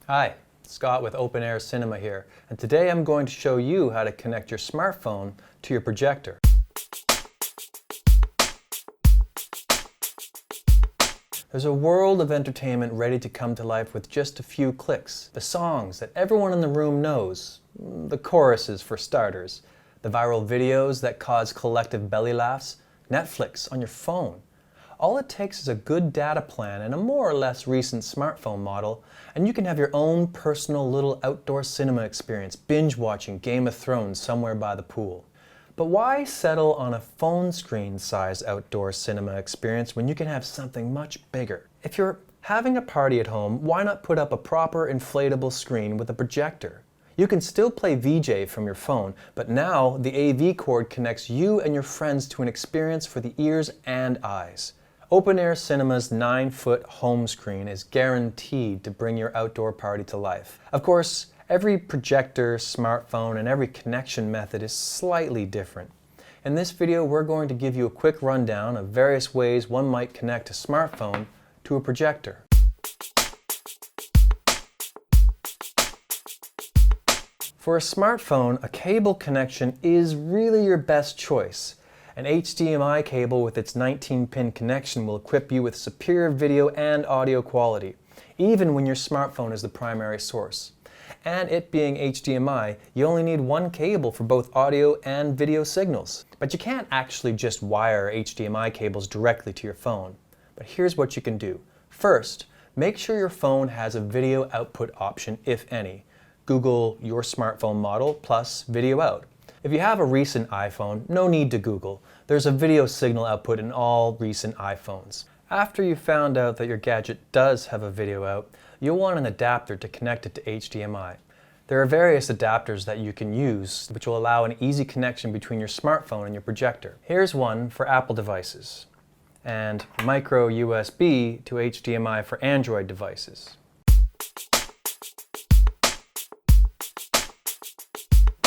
Hi, Scott with Open Air Cinema here, and today I'm going to show you how to connect your smartphone to your projector. There's a world of entertainment ready to come to life with just a few clicks. The songs that everyone in the room knows, the choruses for starters, the viral videos that cause collective belly laughs, Netflix on your phone. All it takes is a good data plan and a more or less recent smartphone model, and you can have your own personal little outdoor cinema experience, binge watching Game of Thrones somewhere by the pool. But why settle on a phone screen size outdoor cinema experience when you can have something much bigger? If you're having a party at home, why not put up a proper inflatable screen with a projector? You can still play VJ from your phone, but now the AV cord connects you and your friends to an experience for the ears and eyes. Open Air Cinema's 9-foot home screen is guaranteed to bring your outdoor party to life. Of course, every projector, smartphone, and every connection method is slightly different. In this video, we're going to give you a quick rundown of various ways one might connect a smartphone to a projector. For a smartphone, a cable connection is really your best choice. An HDMI cable with its 19-pin connection will equip you with superior video and audio quality, even when your smartphone is the primary source. And it being HDMI, you only need one cable for both audio and video signals. But you can't actually just wire HDMI cables directly to your phone. But here's what you can do. First, make sure your phone has a video output option, if any. Google your smartphone model plus video out. If you have a recent iPhone, no need to Google. There's a video signal output in all recent iPhones. After you've found out that your gadget does have a video out, you'll want an adapter to connect it to HDMI. There are various adapters that you can use which will allow an easy connection between your smartphone and your projector. Here's one for Apple devices, and micro USB to HDMI for Android devices.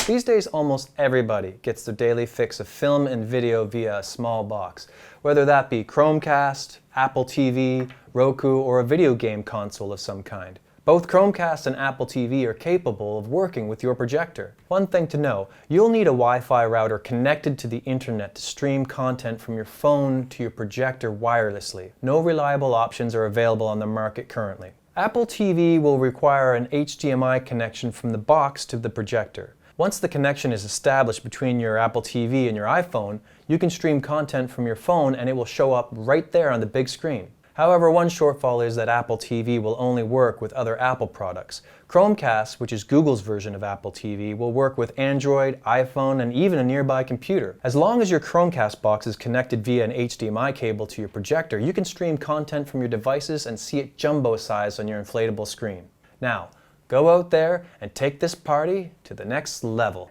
These days, almost everybody gets their daily fix of film and video via a small box, whether that be ChromeCast, Apple TV, Roku, or a video game console of some kind. Both ChromeCast and Apple TV are capable of working with your projector. One thing to know, you'll need a Wi-Fi router connected to the internet to stream content from your phone to your projector wirelessly. No reliable options are available on the market currently. Apple TV will require an HDMI connection from the box to the projector. Once the connection is established between your Apple TV and your iPhone, you can stream content from your phone and it will show up right there on the big screen. However, one shortfall is that Apple TV will only work with other Apple products. ChromeCast, which is Google's version of Apple TV, will work with Android, iPhone, and even a nearby computer. As long as your ChromeCast box is connected via an HDMI cable to your projector, you can stream content from your devices and see it jumbo size on your inflatable screen. Now, go out there and take this party to the next level.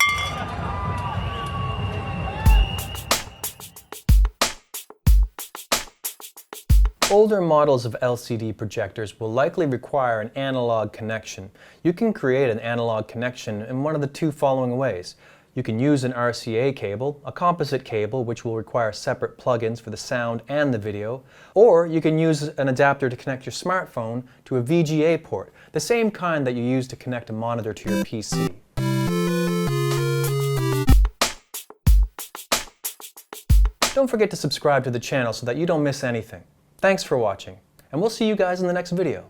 Older models of LCD projectors will likely require an analog connection. You can create an analog connection in one of the two following ways. You can use an RCA cable, a composite cable which will require separate plugins for the sound and the video, or you can use an adapter to connect your smartphone to a VGA port, the same kind that you use to connect a monitor to your PC. Don't forget to subscribe to the channel so that you don't miss anything. Thanks for watching, and we'll see you guys in the next video.